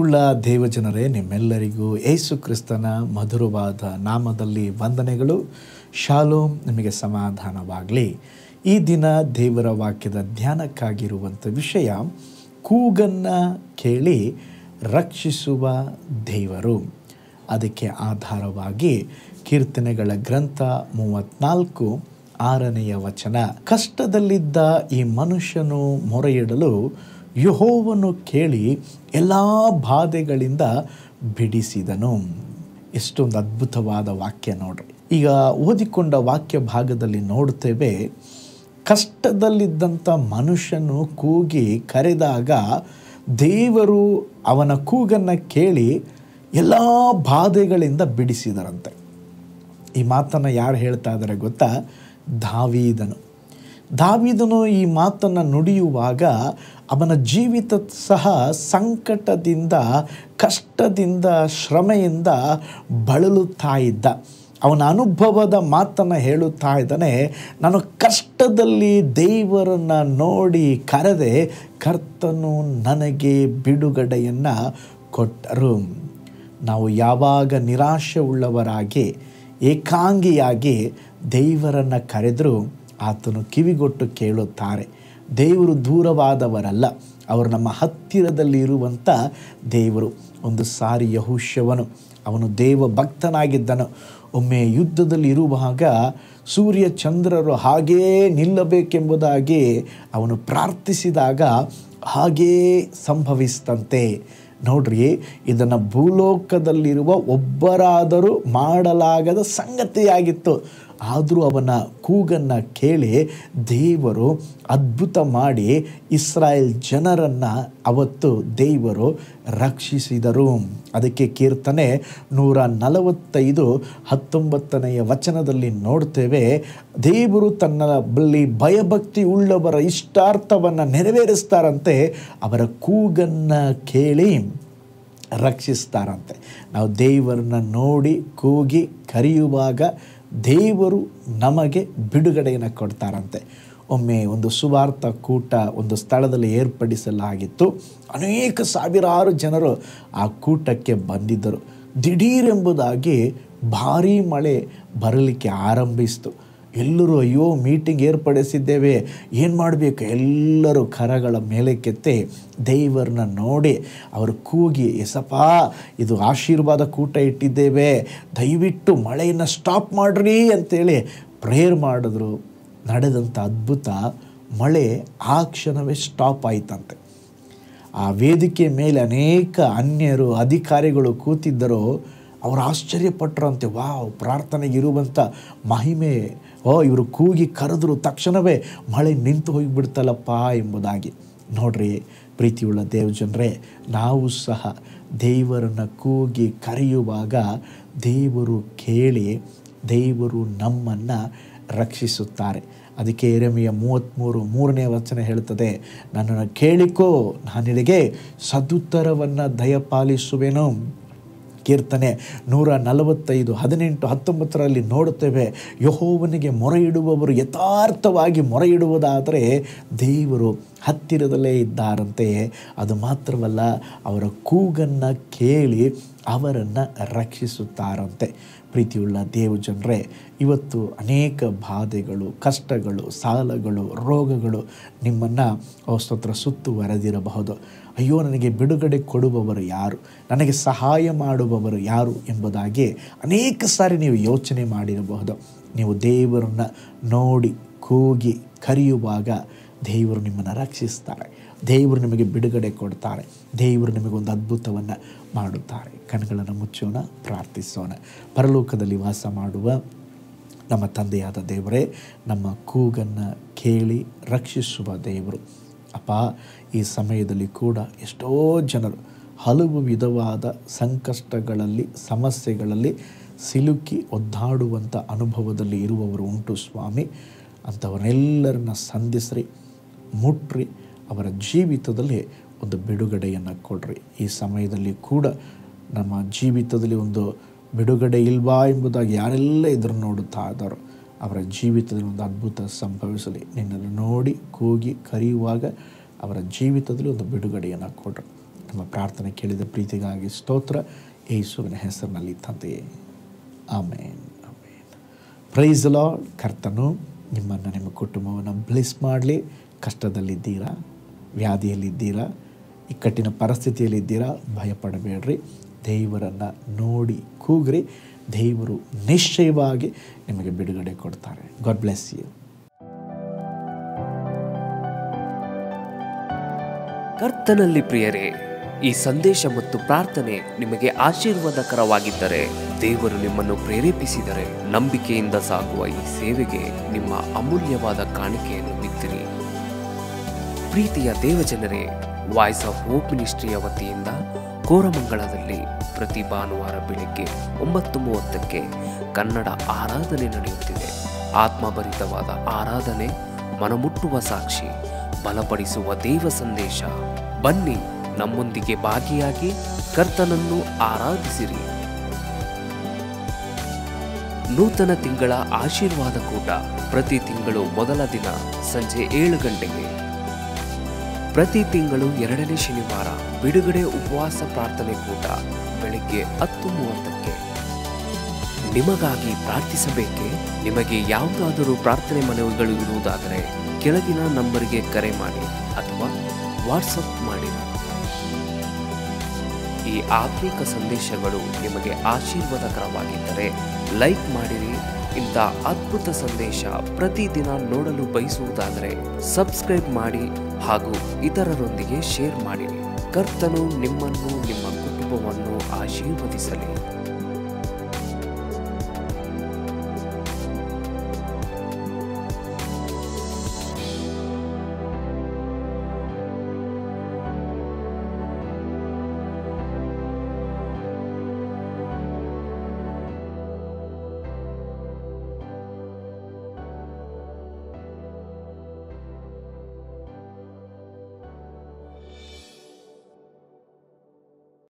ಪ್ರೀತಿಯುಳ್ಳ ದೇವಜನರೇ, ನಿಮ್ಮೆಲ್ಲರಿಗೂ ಯೇಸು ಕ್ರಿಸ್ತನ ಮಧುರವಾದ ನಾಮದಲ್ಲಿ ವಂದನೆಗಳು. ಶಾಲೋಮ್, ನಿಮಗೆ ಸಮಾಧಾನವಾಗಲಿ. ಈ ದಿನ ದೇವರ ವಾಕ್ಯದ ಧ್ಯಾನಕ್ಕಾಗಿರುವಂಥ ವಿಷಯ, ಕೂಗನ್ನು ಕೇಳಿ ರಕ್ಷಿಸುವ ದೇವರು. ಅದಕ್ಕೆ ಆಧಾರವಾಗಿ ಕೀರ್ತನೆಗಳ ಗ್ರಂಥ 34 6ನೇ ವಚನ, ಕಷ್ಟದಲ್ಲಿದ್ದ ಈ ಮನುಷ್ಯನು ಮೊರೆಯಿಡಲು ಯೆಹೋವನು ಕೇಳಿ ಎಲ್ಲ ಬಾಧೆಗಳಿಂದ ಬಿಡಿಸಿದನು. ಎಷ್ಟೊಂದು ಅದ್ಭುತವಾದ ವಾಕ್ಯ ನೋಡ್ರಿ. ಈಗ ಓದಿಕೊಂಡ ವಾಕ್ಯ ಭಾಗದಲ್ಲಿ ನೋಡ್ತೇವೆ, ಕಷ್ಟದಲ್ಲಿದ್ದಂಥ ಮನುಷ್ಯನು ಕೂಗಿ ಕರೆದಾಗ ದೇವರು ಅವನ ಕೂಗನ್ನು ಕೇಳಿ ಎಲ್ಲ ಬಾಧೆಗಳಿಂದ ಬಿಡಿಸಿದರಂತೆ. ಈ ಮಾತನ್ನು ಯಾರು ಹೇಳ್ತಾ ಇದ್ದಾರೆ ಗೊತ್ತಾ? ದಾವೀದನು ಈ ಮಾತನ್ನು ನುಡಿಯುವಾಗ ಅವನ ಜೀವಿತ ಸಹ ಸಂಕಟದಿಂದ, ಕಷ್ಟದಿಂದ, ಶ್ರಮೆಯಿಂದ ಬಳಲುತ್ತಾ ಇದ್ದ. ಅವನ ಅನುಭವದ ಮಾತನ್ನು ಹೇಳುತ್ತಾ ಇದ್ದಾನೆ. ನಾನು ಕಷ್ಟದಲ್ಲಿ ದೇವರನ್ನು ನೋಡಿ ಕರೆದೆ, ಕರ್ತನು ನನಗೆ ಬಿಡುಗಡೆಯನ್ನು ಕೊಟ್ಟರು. ನಾವು ಯಾವಾಗ ನಿರಾಶೆ ಉಳ್ಳವರಾಗಿ, ಏಕಾಂಗಿಯಾಗಿ ದೇವರನ್ನು ಕರೆದರೂ ಆತನು ಕಿವಿಗೊಟ್ಟು ಕೇಳುತ್ತಾರೆ. ದೇವರು ದೂರವಾದವರಲ್ಲ, ಅವರು ನಮ್ಮ ಹತ್ತಿರದಲ್ಲಿ ಇರುವಂಥ ದೇವರು. ಒಂದು ಸಾರಿ ಯೆಹೋಶುವನು, ಅವನು ದೇವ ಭಕ್ತನಾಗಿದ್ದನು. ಒಮ್ಮೆ ಯುದ್ಧದಲ್ಲಿ ಇರುವಾಗ ಸೂರ್ಯ ಚಂದ್ರರು ಹಾಗೇ ನಿಲ್ಲಬೇಕೆಂಬುದಾಗಿ ಅವನು ಪ್ರಾರ್ಥಿಸಿದಾಗ ಹಾಗೇ ಸಂಭವಿಸ್ತಂತೆ. ನೋಡ್ರಿ, ಇದನ್ನು ಭೂಲೋಕದಲ್ಲಿರುವ ಒಬ್ಬರಾದರೂ ಮಾಡಲಾಗದ ಸಂಗತಿಯಾಗಿತ್ತು. ಆದರೂ ಅವನ ಕೂಗನ್ನು ಕೇಳಿ ದೇವರು ಅದ್ಭುತ ಮಾಡಿ ಇಸ್ರಾಯೇಲ್ ಜನರನ್ನು ಅವತ್ತು ದೇವರು ರಕ್ಷಿಸಿದರು. ಅದಕ್ಕೆ ಕೀರ್ತನೆ 145 19ನೇ ವಚನದಲ್ಲಿ ನೋಡ್ತೇವೆ, ದೇವರು ತನ್ನ ಬಳಿ ಭಯಭಕ್ತಿ ಉಳ್ಳವರ ಇಷ್ಟಾರ್ಥವನ್ನು ನೆರವೇರಿಸ್ತಾರಂತೆ, ಅವರ ಕೂಗನ್ನು ಕೇಳಿ ರಕ್ಷಿಸ್ತಾರಂತೆ. ನಾವು ದೇವರನ್ನ ನೋಡಿ ಕೂಗಿ ಕರೆಯುವಾಗ ದೇವರು ನಮಗೆ ಬಿಡುಗಡೆಯನ್ನು ಕೊಡ್ತಾರಂತೆ. ಒಮ್ಮೆ ಒಂದು ಸುವಾರ್ಥ ಕೂಟ ಒಂದು ಸ್ಥಳದಲ್ಲಿ ಏರ್ಪಡಿಸಲಾಗಿತ್ತು. ಅನೇಕ ಸಾವಿರಾರು ಜನರು ಆ ಕೂಟಕ್ಕೆ ಬಂದಿದ್ದರು. ದಿಢೀರೆಂಬುದಾಗಿ ಭಾರೀ ಮಳೆ ಬರಲಿಕ್ಕೆ ಆರಂಭಿಸಿತು. ಎಲ್ಲರೂ ಅಯ್ಯೋ, ಮೀಟಿಂಗ್ ಏರ್ಪಡಿಸಿದ್ದೇವೆ, ಏನು ಮಾಡಬೇಕು? ಎಲ್ಲರೂ ಕರಗಳ ಮೇಲೆ ಕೆತ್ತಿ ದೇವರನ್ನ ನೋಡಿ ಅವರು ಕೂಗಿ, ಎಸಪ್ಪ, ಇದು ಆಶೀರ್ವಾದ ಕೂಟ ಇಟ್ಟಿದ್ದೇವೆ, ದಯವಿಟ್ಟು ಮಳೆಯನ್ನು ಸ್ಟಾಪ್ ಮಾಡಿರಿ ಅಂತೇಳಿ ಪ್ರೇಯರ್ ಮಾಡಿದ್ರು. ನಡೆದಂಥ ಅದ್ಭುತ, ಮಳೆ ಆ ಕ್ಷಣವೇ ಸ್ಟಾಪ್ ಆಯ್ತಂತೆ. ಆ ವೇದಿಕೆ ಮೇಲೆ ಅನೇಕ ಅನ್ಯರು, ಅಧಿಕಾರಿಗಳು ಕೂತಿದ್ದರು. ಅವರು ಆಶ್ಚರ್ಯಪಟ್ಟರಂತೆ, ವಾವ್, ಪ್ರಾರ್ಥನೆಗಿರುವಂಥ ಮಹಿಮೆ, ಇವರು ಕೂಗಿ ಕರೆದ್ರು ತಕ್ಷಣವೇ ಮಳೆ ನಿಂತು ಹೋಗಿಬಿಡ್ತಲ್ಲಪ್ಪ ಎಂಬುದಾಗಿ. ನೋಡ್ರಿ ಪ್ರೀತಿಯುಳ್ಳ ದೇವಜನರೇ, ನಾವು ಸಹ ದೇವರನ್ನು ಕೂಗಿ ಕರೆಯುವಾಗ ದೇವರು ಕೇಳಿ ದೇವರು ನಮ್ಮನ್ನು ರಕ್ಷಿಸುತ್ತಾರೆ. ಅದಕ್ಕೆ ಯೆರೆಮೀಯ 33:3ನೇ ವಚನ ಹೇಳ್ತದೆ, ನನ್ನನ್ನು ಕೇಳಿಕೋ, ನಾನು ನಿನಗೆ ಸದುತ್ತರವನ್ನು ದಯಪಾಲಿಸುವೆನು. ಕೀರ್ತನೆ 145 18 19ರಲ್ಲಿ ನೋಡುತ್ತೇವೆ, ಯೆಹೋವನಿಗೆ ಮೊರೆಯಿಡುವವರು ಯಥಾರ್ಥವಾಗಿ ಮೊರೆಯಿಡುವುದಾದರೆ ದೇವರು ಹತ್ತಿರದಲ್ಲೇ ಇದ್ದಾರಂತೆ. ಅದು ಮಾತ್ರವಲ್ಲ, ಅವರ ಕೂಗನ್ನು ಕೇಳಿ ಅವರನ್ನು ರಕ್ಷಿಸುತ್ತಾರಂತೆ. ಪ್ರೀತಿಯುಳ್ಳ ದೇವಜನರೇ, ಇವತ್ತು ಅನೇಕ ಬಾಧೆಗಳು, ಕಷ್ಟಗಳು, ಸಾಲಗಳು, ರೋಗಗಳು ನಿಮ್ಮನ್ನು ಸ್ತೋತ್ರ ಸುತ್ತುವರೆದಿರಬಹುದು. ಅಯ್ಯೋ, ನನಗೆ ಬಿಡುಗಡೆ ಕೊಡುವವರು ಯಾರು, ನನಗೆ ಸಹಾಯ ಮಾಡುವವರು ಯಾರು ಎಂಬುದಾಗಿ ಅನೇಕ ಸಾರಿ ನೀವು ಯೋಚನೆ ಮಾಡಿರಬಹುದು. ನೀವು ದೇವರನ್ನು ನೋಡಿ ಕೂಗಿ ಕರೆಯುವಾಗ ದೇವರು ನಿಮ್ಮನ್ನು ರಕ್ಷಿಸ್ತಾರೆ, ದೇವರು ನಿಮಗೆ ಬಿಡುಗಡೆ ಕೊಡ್ತಾರೆ, ದೇವರು ನಿಮಗೊಂದು ಅದ್ಭುತವನ್ನು ಮಾಡುತ್ತಾರೆ. ಕಣ್ಗಳನ್ನು ಮುಚ್ಚೋಣ, ಪ್ರಾರ್ಥಿಸೋಣ. ಪರಲೋಕದಲ್ಲಿ ವಾಸ ಮಾಡುವ ನಮ್ಮ ತಂದೆಯಾದ ದೇವರೇ, ನಮ್ಮ ಕೂಗನ್ನು ಕೇಳಿ ರಕ್ಷಿಸುವ ದೇವರು. ಅಪ್ಪ, ಈ ಸಮಯದಲ್ಲಿ ಕೂಡ ಎಷ್ಟೋ ಜನರು ಹಲವು ವಿಧವಾದ ಸಂಕಷ್ಟಗಳಲ್ಲಿ, ಸಮಸ್ಯೆಗಳಲ್ಲಿ ಸಿಲುಕಿ ಒದ್ದಾಡುವಂಥ ಅನುಭವದಲ್ಲಿ ಇರುವವರು ಉಂಟು ಸ್ವಾಮಿ. ಅಂಥವರೆಲ್ಲರನ್ನ ಸಂಧಿಸ್ರಿ, ಮುಟ್ರಿ, ಅವರ ಜೀವಿತದಲ್ಲಿ ಒಂದು ಬಿಡುಗಡೆಯನ್ನು ಕೊಡ್ರಿ. ಈ ಸಮಯದಲ್ಲಿ ಕೂಡ ನಮ್ಮ ಜೀವಿತದಲ್ಲಿ ಒಂದು ಬಿಡುಗಡೆ ಇಲ್ವಾ ಎಂಬುದಾಗಿ ಯಾರೆಲ್ಲ ಇದನ್ನು ನೋಡುತ್ತಾ ಇದ್ದಾರೋ ಅವರ ಜೀವಿತದಲ್ಲಿ ಒಂದು ಅದ್ಭುತ ಸಂಭವಿಸಲಿ. ನಿನ್ನನ್ನು ನೋಡಿ ಕೂಗಿ ಕರೆಯುವಾಗ ಅವರ ಜೀವಿತದಲ್ಲಿ ಒಂದು ಬಿಡುಗಡೆಯನ್ನು ಕೊಡ್ರಿ. ನಮ್ಮ ಪ್ರಾರ್ಥನೆ ಕೇಳಿದ ಪ್ರೀತಿಗಾಗಿ ಸ್ತೋತ್ರ, ಯೇಸುವಿನ ಹೆಸರಿನಲ್ಲಿ ತಂದೆಯೇ, amen amen. Praise the lord. ಕರ್ತನು ನಿಮ್ಮನ್ನು, ನಿಮ್ಮ ಕುಟುಂಬವನ್ನು ಬ್ಲೆಸ್ ಮಾಡಲಿ. ಕಷ್ಟದಲ್ಲಿದ್ದೀರಾ, ವ್ಯಾಧಿಯಲ್ಲಿದ್ದೀರಾ, ಇಕ್ಕಟ್ಟಿನ ಪರಿಸ್ಥಿತಿಯಲ್ಲಿದ್ದೀರಾ, ಭಯಪಡಬೇಡ್ರಿ. ದೇವರನ್ನು ನೋಡಿ ಕೂಗ್ರಿ. ದೇವರು ನಿಶ್ಚಯವಾಗಿ ನಿಮಗೆ ಬಿಡುಗಡೆ ಕೊಡ್ತಾರೆ. God bless you. ಕರ್ತನಲ್ಲಿ ಪ್ರಿಯರೇ, ಈ ಸಂದೇಶ ಮತ್ತು ಪ್ರಾರ್ಥನೆ ನಿಮಗೆ ಆಶೀರ್ವಾದಕರವಾಗಿದ್ದರೆ, ದೇವರು ನಿಮ್ಮನ್ನು ಪ್ರೇರೇಪಿಸಿದರೆ, ನಂಬಿಕೆಯಿಂದ ಸಾಗುವ ಈ ಸೇವೆಗೆ ನಿಮ್ಮ ಅಮೂಲ್ಯವಾದ ಕಾಣಿಕೆಯನ್ನು ಬಿತ್ತಿರಿ. ಪ್ರೀತಿಯ ದೇವಜನರೇ, ವಾಯ್ಸ್ ಆಫ್ ಹೋಪ್ ಮಿನಿಸ್ಟ್ರಿಯ ವತಿಯಿಂದ ಕೋರಮಂಗಲದಲ್ಲಿ ಪ್ರತಿ ಭಾನುವಾರ ಬೆಳಿಗ್ಗೆ 9:30ಕ್ಕೆ ಕನ್ನಡ ಆರಾಧನೆ ನಡೆಯುತ್ತಿದೆ. ಆತ್ಮಭರಿತವಾದ ಆರಾಧನೆ, ಮನಮುಟ್ಟುವ ಸಾಕ್ಷಿ, ಬಲಪಡಿಸುವ ದೇವ ಸಂದೇಶ. ಬನ್ನಿ, ನಮ್ಮೊಂದಿಗೆ ಭಾಗಿಯಾಗಿ ಕರ್ತನನ್ನು ಆರಾಧಿಸಿರಿ. ನೂತನ ತಿಂಗಳ ಆಶೀರ್ವಾದ ಕೂಟ ಪ್ರತಿ ತಿಂಗಳು ಮೊದಲ ದಿನ ಸಂಜೆ 7 ಗಂಟೆಗೆ. ಪ್ರತಿ ತಿಂಗಳು 2ನೇ ಶನಿವಾರ ಬಿಡುಗಡೆ ಉಪವಾಸ ಪ್ರಾರ್ಥನೆ ಕೂಟ ಬೆಳಿಗ್ಗೆ 10:30ಕ್ಕೆ. ನಿಮಗಾಗಿ ಪ್ರಾರ್ಥಿಸಬೇಕೆ? ನಿಮಗೆ ಯಾವುದಾದರೂ ಪ್ರಾರ್ಥನೆ ಮನವಿಗಳು ಇರುವುದಾದರೆ ಕೆಳಗಿನ ನಂಬರಿಗೆ ಕರೆ ಮಾಡಿ ಅಥವಾ ವಾಟ್ಸಪ್ ಮಾಡಿ. ಈ ಆತ್ಮಿಕ ಸಂದೇಶಗಳು ನಿಮಗೆ ಆಶೀರ್ವಾದಕರವಾಗಿದ್ದರೆ ಲೈಕ್ ಮಾಡಿರಿ. ಇಂಥ ಅದ್ಭುತ ಸಂದೇಶ ಪ್ರತಿದಿನ ನೋಡಲು ಬಯಸುವುದಾದರೆ ಸಬ್ಸ್ಕ್ರೈಬ್ ಮಾಡಿ ಹಾಗೂ ಇತರರೊಂದಿಗೆ ಶೇರ್ ಮಾಡಿರಿ. ಕರ್ತನು ನಿಮ್ಮನ್ನು, ನಿಮ್ಮ ಕುಟುಂಬವನ್ನು ಆಶೀರ್ವದಿಸಲಿ.